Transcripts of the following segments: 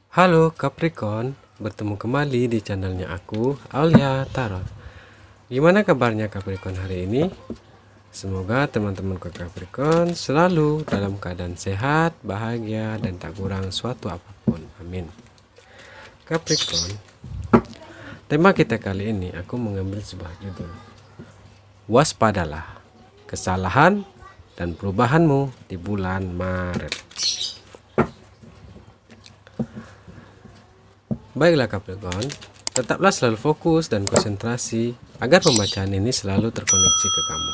Halo Capricorn, bertemu kembali di channelnya aku, Aulia Tarot. Gimana kabarnya Capricorn hari ini? Semoga teman-temanku Capricorn selalu dalam keadaan sehat, bahagia, dan tak kurang suatu apapun. Amin. Capricorn, tema kita kali ini aku mengambil sebuah judul. Waspadalah kesalahan dan perubahanmu di bulan Maret. Baiklah Capricorn, tetaplah selalu fokus dan konsentrasi agar pembacaan ini selalu terkoneksi ke kamu.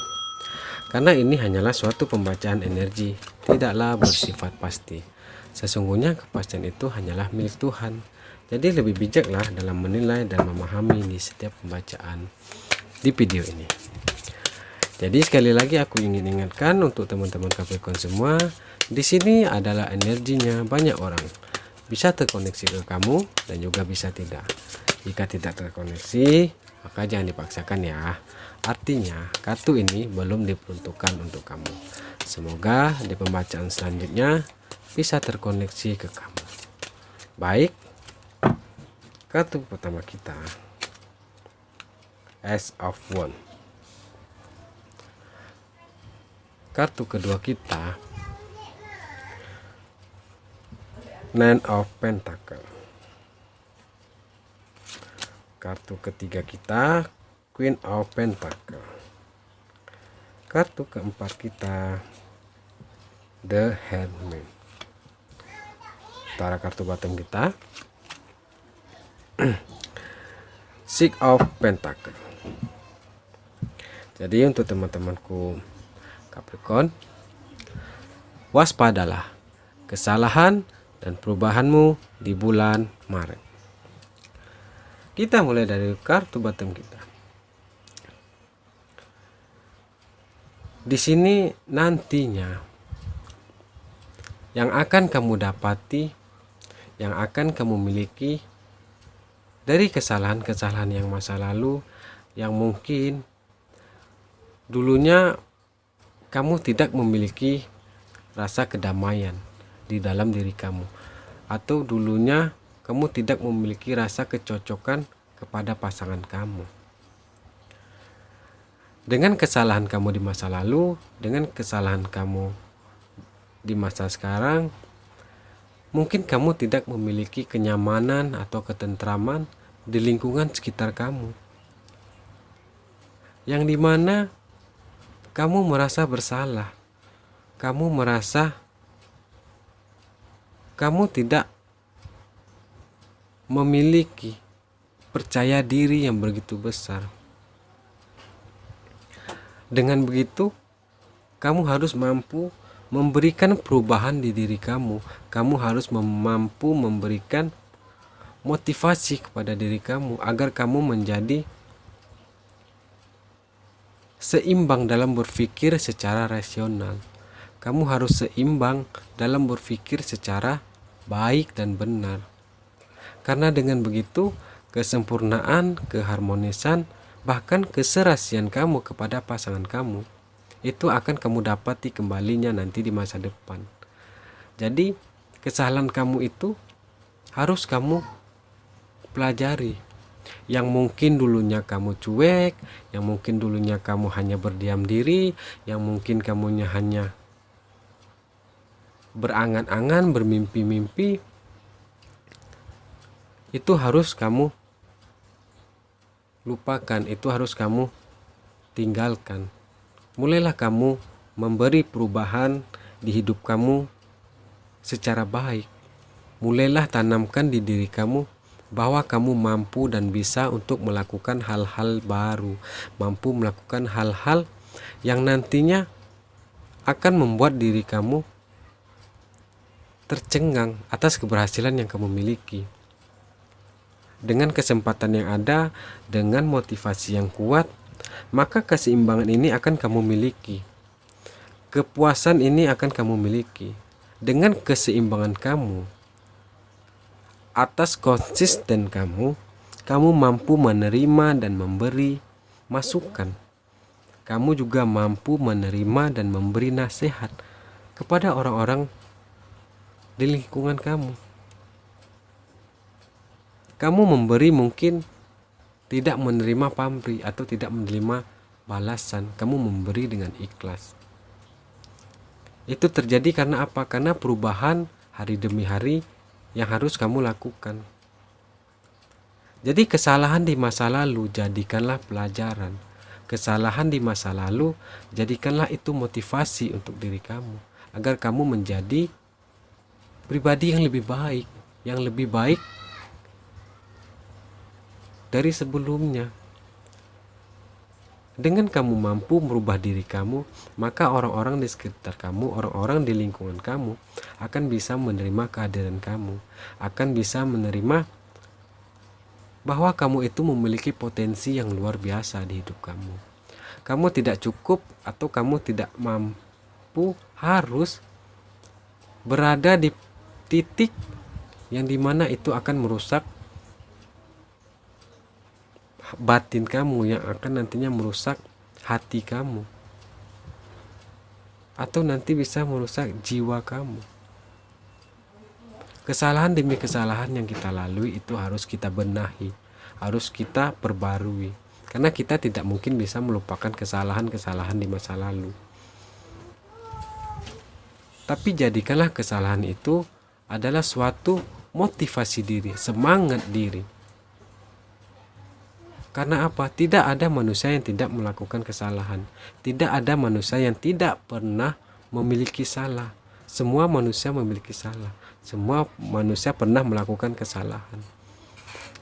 Karena ini hanyalah suatu pembacaan energi, tidaklah bersifat pasti. Sesungguhnya kepastian itu hanyalah milik Tuhan. Jadi lebih bijaklah dalam menilai dan memahami di setiap pembacaan di video ini. Jadi sekali lagi aku ingin ingatkan untuk teman-teman Capricorn semua, di sini adalah energinya banyak orang. Bisa terkoneksi ke kamu dan juga bisa tidak. Jika tidak terkoneksi, maka jangan dipaksakan ya. Artinya kartu ini belum diperuntukkan untuk kamu. Semoga di pembacaan selanjutnya bisa terkoneksi ke kamu. Baik, kartu pertama kita, Ace of Wands. Kartu kedua kita, Nine of Pentacle. Kartu ketiga kita, Queen of Pentacle. Kartu keempat kita, The Hermit. Tara kartu bottom kita, Six of Pentacle. Jadi untuk teman-temanku Capricorn, waspadalah kesalahan dan perubahanmu di bulan Maret. Kita mulai dari kartu bottom kita. Di sini nantinya yang akan kamu dapati, yang akan kamu miliki dari kesalahan-kesalahan yang masa lalu, yang mungkin dulunya kamu tidak memiliki rasa kedamaian di dalam diri kamu, atau dulunya kamu tidak memiliki rasa kecocokan kepada pasangan kamu. Dengan kesalahan kamu di masa lalu, dengan kesalahan kamu di masa sekarang, mungkin kamu tidak memiliki kenyamanan atau ketentraman di lingkungan sekitar kamu, yang dimana kamu merasa bersalah, kamu merasa kamu tidak memiliki percaya diri yang begitu besar. Dengan begitu, kamu harus mampu memberikan perubahan di diri kamu. Kamu harus mampu memberikan motivasi kepada diri kamu agar kamu menjadi seimbang dalam berpikir secara rasional. Kamu harus seimbang dalam berpikir secara baik dan benar. Karena dengan begitu, kesempurnaan, keharmonisan, bahkan keserasian kamu kepada pasangan kamu, itu akan kamu dapati kembalinya nanti di masa depan. Jadi, kesalahan kamu itu harus kamu pelajari. Yang mungkin dulunya kamu cuek, yang mungkin dulunya kamu hanya berdiam diri, yang mungkin kamunya hanya berangan-angan, bermimpi-mimpi, itu harus kamu lupakan, itu harus kamu tinggalkan. Mulailah kamu memberi perubahan di hidup kamu secara baik. Mulailah tanamkan di diri kamu bahwa kamu mampu dan bisa untuk melakukan hal-hal baru, mampu melakukan hal-hal yang nantinya akan membuat diri kamu tercengang atas keberhasilan yang kamu miliki. Dengan kesempatan yang ada, dengan motivasi yang kuat, maka keseimbangan ini akan kamu miliki. Kepuasan ini akan kamu miliki. Dengan keseimbangan kamu, atas konsisten kamu mampu menerima dan memberi masukan. Kamu juga mampu menerima dan memberi nasihat kepada orang-orang di lingkungan kamu. Kamu memberi mungkin tidak menerima pamrih atau tidak menerima balasan. Kamu memberi dengan ikhlas. Itu terjadi karena apa? Karena perubahan hari demi hari yang harus kamu lakukan. Jadi kesalahan di masa lalu jadikanlah pelajaran. Kesalahan di masa lalu jadikanlah itu motivasi untuk diri kamu, agar kamu menjadi pribadi yang lebih baik dari sebelumnya. Dengan kamu mampu merubah diri kamu, maka orang-orang di sekitar kamu, orang-orang di lingkungan kamu akan bisa menerima kehadiran kamu, akan bisa menerima bahwa kamu itu memiliki potensi yang luar biasa di hidup kamu. Kamu tidak cukup atau kamu tidak mampu harus berada di titik yang dimana itu akan merusak batin kamu, yang akan nantinya merusak hati kamu, atau nanti bisa merusak jiwa kamu. Kesalahan demi kesalahan yang kita lalui itu harus kita benahi, harus kita perbarui, karena kita tidak mungkin bisa melupakan kesalahan-kesalahan di masa lalu. Tapi jadikanlah kesalahan itu adalah suatu motivasi diri, semangat diri. Karena apa? Tidak ada manusia yang tidak melakukan kesalahan. Tidak ada manusia yang tidak pernah memiliki salah. Semua manusia memiliki salah. Semua manusia pernah melakukan kesalahan.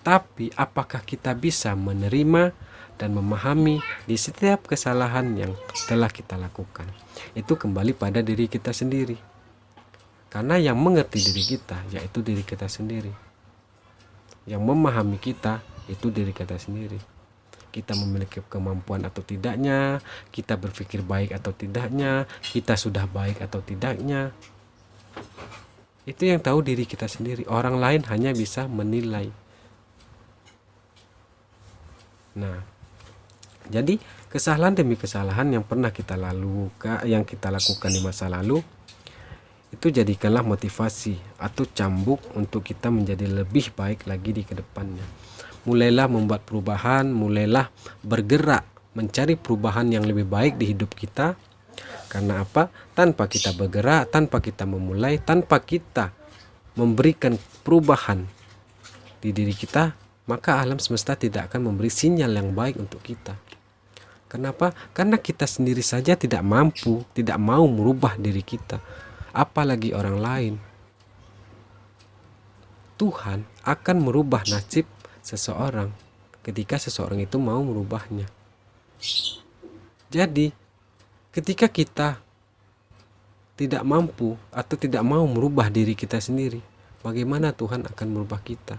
Tapi apakah kita bisa menerima dan memahami di setiap kesalahan yang telah kita lakukan? Itu kembali pada diri kita sendiri. Karena yang mengerti diri kita yaitu diri kita sendiri. Yang memahami kita itu diri kita sendiri. Kita memiliki kemampuan atau tidaknya, kita berpikir baik atau tidaknya, kita sudah baik atau tidaknya. Itu yang tahu diri kita sendiri. Orang lain hanya bisa menilai. Nah, jadi kesalahan demi kesalahan yang pernah kita lakukan di masa lalu, itu jadikanlah motivasi atau cambuk untuk kita menjadi lebih baik lagi di kedepannya. Mulailah membuat perubahan, mulailah bergerak mencari perubahan yang lebih baik di hidup kita. Karena apa? Tanpa kita bergerak, tanpa kita memulai, tanpa kita memberikan perubahan di diri kita, maka alam semesta tidak akan memberi sinyal yang baik untuk kita. Kenapa? Karena kita sendiri saja tidak mampu, tidak mau merubah diri kita, apalagi orang lain. Tuhan akan merubah nasib seseorang ketika seseorang itu mau merubahnya. Jadi ketika kita tidak mampu atau tidak mau merubah diri kita sendiri, bagaimana Tuhan akan merubah kita?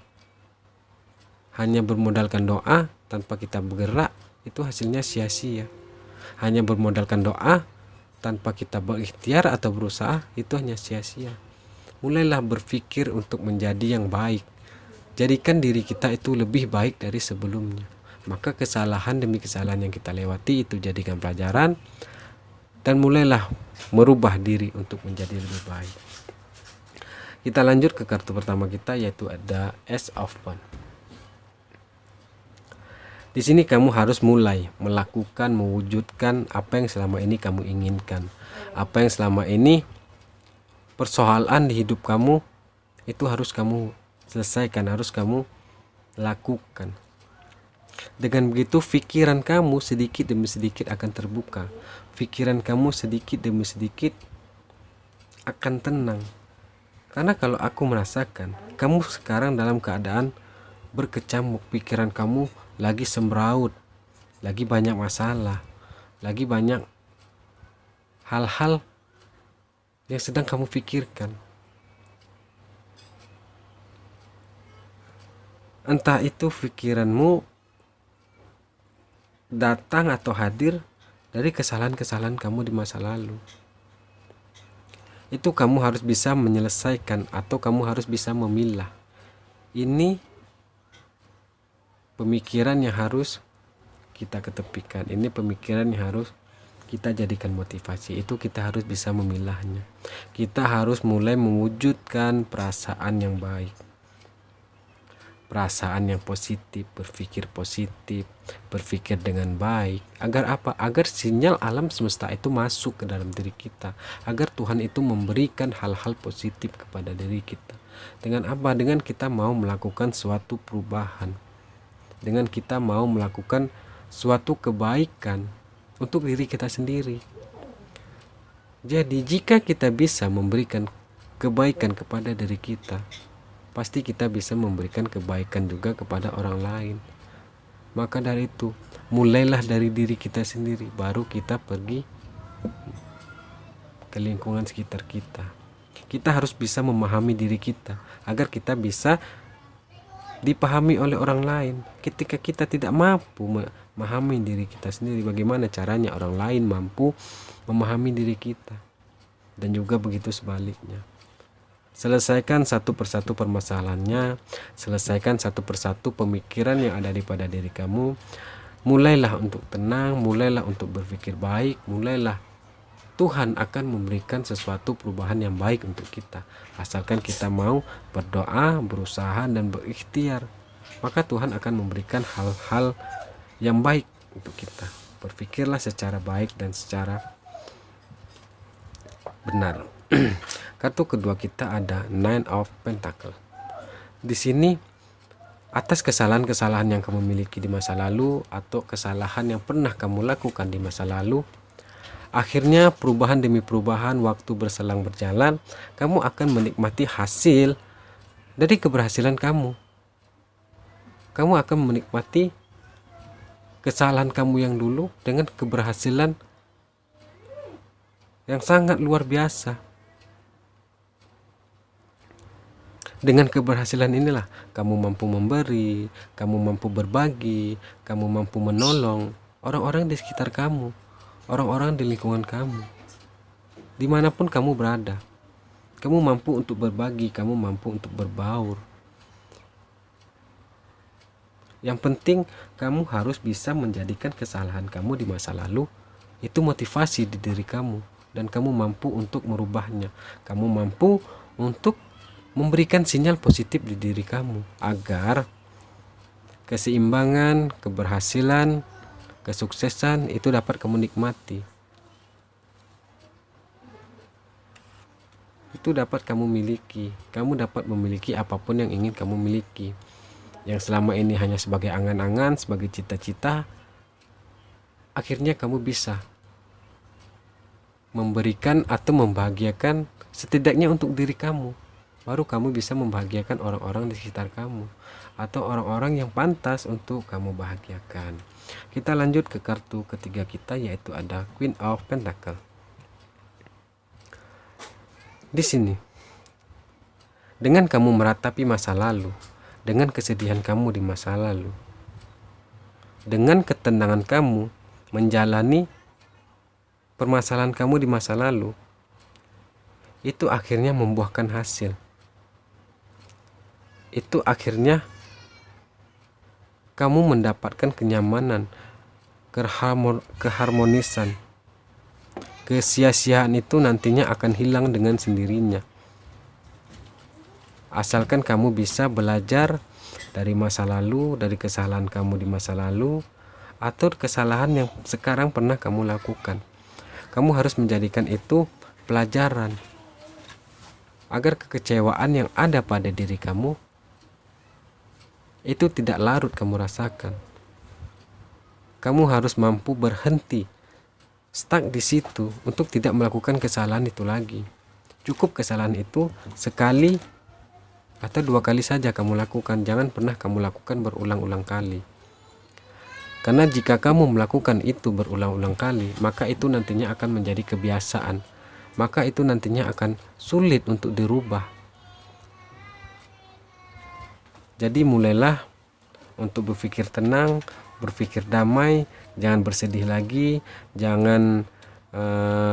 Hanya bermodalkan doa tanpa kita bergerak, itu hasilnya sia-sia. Hanya bermodalkan doa tanpa kita berikhtiar atau berusaha, itu hanya sia-sia. Mulailah berpikir untuk menjadi yang baik. Jadikan diri kita itu lebih baik dari sebelumnya. Maka kesalahan demi kesalahan yang kita lewati itu jadikan pelajaran, dan mulailah merubah diri untuk menjadi lebih baik. Kita lanjut ke kartu pertama kita, yaitu ada Ace of Wands. Di sini kamu harus mulai melakukan, mewujudkan apa yang selama ini kamu inginkan. Apa yang selama ini persoalan di hidup kamu, itu harus kamu selesaikan, harus kamu lakukan. Dengan begitu pikiran kamu sedikit demi sedikit akan terbuka. Pikiran kamu sedikit demi sedikit akan tenang. Karena kalau aku merasakan kamu sekarang dalam keadaan berkecamuk, pikiran kamu lagi semraut, lagi banyak masalah, lagi banyak hal-hal yang sedang kamu pikirkan. Entah itu pikiranmu datang atau hadir dari kesalahan-kesalahan kamu di masa lalu. Itu kamu harus bisa menyelesaikan atau kamu harus bisa memilah. Ini pemikiran yang harus kita ketepikan. Ini pemikiran yang harus kita jadikan motivasi. Itu kita harus bisa memilahnya. Kita harus mulai mewujudkan perasaan yang baik. perasaan yang positif, berpikir positif, berpikir dengan baik. Agar apa? Agar sinyal alam semesta itu masuk ke dalam diri kita, agar Tuhan itu memberikan hal-hal positif kepada diri kita. Dengan apa? Dengan kita mau melakukan suatu perubahan, dengan kita mau melakukan suatu kebaikan untuk diri kita sendiri. Jadi jika kita bisa memberikan kebaikan kepada diri kita, pasti kita bisa memberikan kebaikan juga kepada orang lain. Maka dari itu, mulailah dari diri kita sendiri, baru kita pergi ke lingkungan sekitar kita. Kita harus bisa memahami diri kita, agar kita bisa dipahami oleh orang lain. Ketika kita tidak mampu memahami diri kita sendiri, bagaimana caranya orang lain mampu memahami diri kita? Dan juga begitu sebaliknya. Selesaikan satu persatu permasalahannya, selesaikan satu persatu pemikiran yang ada pada diri kamu. Mulailah untuk tenang, mulailah untuk berpikir baik, mulailah. Tuhan akan memberikan sesuatu perubahan yang baik untuk kita, asalkan kita mau berdoa, berusaha, dan berikhtiar. Maka Tuhan akan memberikan hal-hal yang baik untuk kita. Berpikirlah secara baik dan secara benar. Kartu kedua kita ada Nine of Pentacles. Di sini atas kesalahan-kesalahan yang kamu miliki di masa lalu atau kesalahan yang pernah kamu lakukan di masa lalu, akhirnya perubahan demi perubahan, waktu berselang berjalan, kamu akan menikmati hasil dari keberhasilan kamu. Kamu akan menikmati kesalahan kamu yang dulu dengan keberhasilan yang sangat luar biasa. Dengan keberhasilan inilah kamu mampu memberi, kamu mampu berbagi, kamu mampu menolong orang-orang di sekitar kamu, orang-orang di lingkungan kamu. Dimanapun kamu berada, kamu mampu untuk berbagi, kamu mampu untuk berbaur. Yang penting kamu harus bisa menjadikan kesalahan kamu di masa lalu itu motivasi di diri kamu, dan kamu mampu untuk merubahnya. Kamu mampu untuk memberikan sinyal positif di diri kamu agar keseimbangan, keberhasilan, kesuksesan itu dapat kamu nikmati. Itu dapat kamu miliki. Kamu dapat memiliki apapun yang ingin kamu miliki. Yang selama ini hanya sebagai angan-angan, sebagai cita-cita, akhirnya kamu bisa memberikan atau membahagiakan setidaknya untuk diri kamu. Baru kamu bisa membahagiakan orang-orang di sekitar kamu atau orang-orang yang pantas untuk kamu bahagiakan. Kita lanjut ke kartu ketiga kita, yaitu ada Queen of Pentacles. Di sini, dengan kamu meratapi masa lalu, dengan kesedihan kamu di masa lalu, dengan ketenangan kamu menjalani permasalahan kamu di masa lalu, itu akhirnya membuahkan hasil. Itu akhirnya kamu mendapatkan kenyamanan, keharmonisan. Kesia-siaan itu nantinya akan hilang dengan sendirinya. Asalkan kamu bisa belajar dari masa lalu, dari kesalahan kamu di masa lalu, atau kesalahan yang sekarang pernah kamu lakukan. Kamu harus menjadikan itu pelajaran, agar kekecewaan yang ada pada diri kamu itu tidak larut kamu rasakan. Kamu harus mampu berhenti, stuck di situ, untuk tidak melakukan kesalahan itu lagi. Cukup kesalahan itu sekali atau 2 kali saja kamu lakukan. Jangan pernah kamu lakukan berulang-ulang kali. Karena jika kamu melakukan itu berulang-ulang kali, maka itu nantinya akan menjadi kebiasaan. Maka itu nantinya akan sulit untuk dirubah. Jadi mulailah untuk berpikir tenang, berpikir damai, jangan bersedih lagi, jangan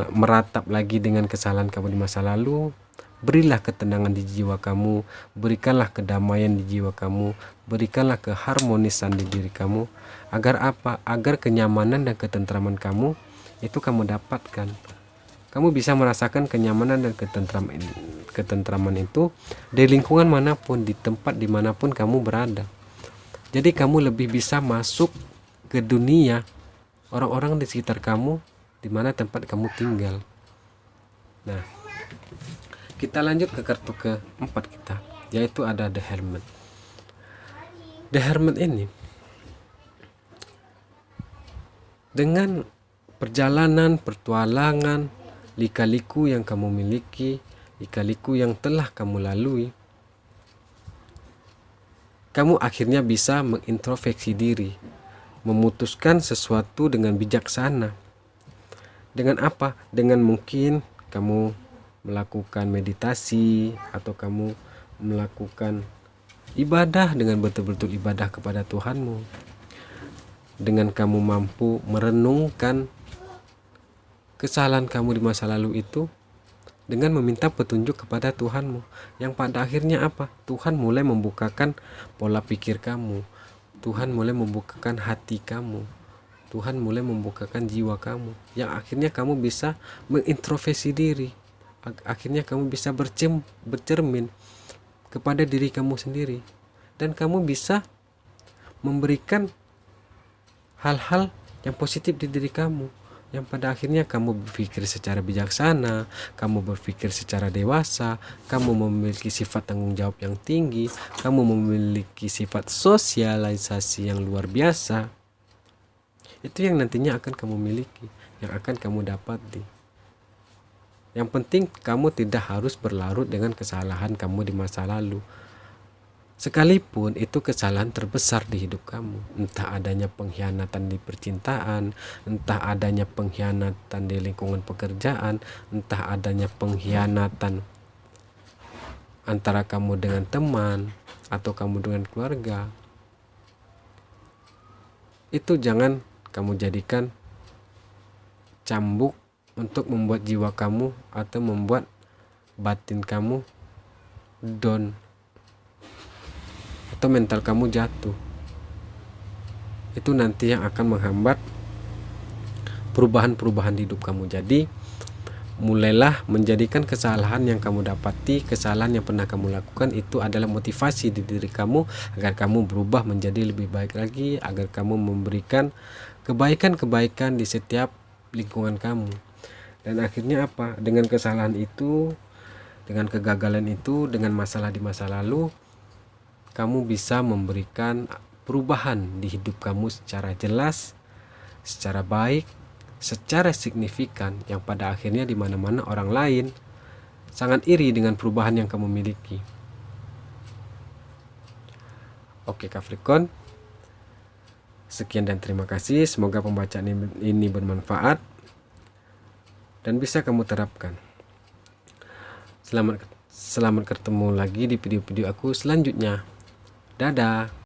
meratap lagi dengan kesalahan kamu di masa lalu. Berilah ketenangan di jiwa kamu, berikanlah kedamaian di jiwa kamu, berikanlah keharmonisan di diri kamu. Agar apa? Agar kenyamanan dan ketentraman kamu itu kamu dapatkan. Kamu bisa merasakan kenyamanan dan ketentraman itu di lingkungan manapun, di tempat dimanapun kamu berada. Jadi kamu lebih bisa masuk ke dunia orang-orang di sekitar kamu, di mana tempat kamu tinggal. Nah, kita lanjut ke kartu keempat kita, yaitu ada The Hermit. The Hermit ini dengan perjalanan, petualangan, lika-liku yang kamu miliki, lika-liku yang telah kamu lalui, kamu akhirnya bisa mengintrospeksi diri, memutuskan sesuatu dengan bijaksana. Dengan apa? Dengan mungkin kamu melakukan meditasi, atau kamu melakukan ibadah dengan betul-betul ibadah kepada Tuhanmu. Dengan kamu mampu merenungkan kesalahan kamu di masa lalu itu dengan meminta petunjuk kepada Tuhanmu, yang pada akhirnya apa? Tuhan mulai membukakan pola pikir kamu, Tuhan mulai membukakan hati kamu, Tuhan mulai membukakan jiwa kamu, yang akhirnya kamu bisa mengintrospeksi diri, akhirnya kamu bisa bercermin kepada diri kamu sendiri, dan kamu bisa memberikan hal-hal yang positif di diri kamu, yang pada akhirnya kamu berpikir secara bijaksana, kamu berpikir secara dewasa, kamu memiliki sifat tanggung jawab yang tinggi, kamu memiliki sifat sosialisasi yang luar biasa. Itu yang nantinya akan kamu miliki, yang akan kamu dapati. Yang penting kamu tidak harus berlarut dengan kesalahan kamu di masa lalu, sekalipun itu kesalahan terbesar di hidup kamu. Entah adanya pengkhianatan di percintaan, entah adanya pengkhianatan di lingkungan pekerjaan, entah adanya pengkhianatan antara kamu dengan teman atau kamu dengan keluarga. Itu jangan kamu jadikan cambuk untuk membuat jiwa kamu atau membuat batin kamu down, atau mental kamu jatuh. Itu nanti yang akan menghambat perubahan-perubahan di hidup kamu. Jadi mulailah menjadikan kesalahan yang kamu dapati, kesalahan yang pernah kamu lakukan itu adalah motivasi di diri kamu agar kamu berubah menjadi lebih baik lagi, agar kamu memberikan kebaikan-kebaikan di setiap lingkungan kamu. Dan akhirnya apa? Dengan kesalahan itu, dengan kegagalan itu, dengan masalah di masa lalu, kamu bisa memberikan perubahan di hidup kamu secara jelas, secara baik, secara signifikan, yang pada akhirnya di mana-mana orang lain sangat iri dengan perubahan yang kamu miliki. Oke Capricorn, sekian dan terima kasih. Semoga pembacaan ini bermanfaat dan bisa kamu terapkan. Selamat ketemu lagi di video-video aku selanjutnya. Dadah.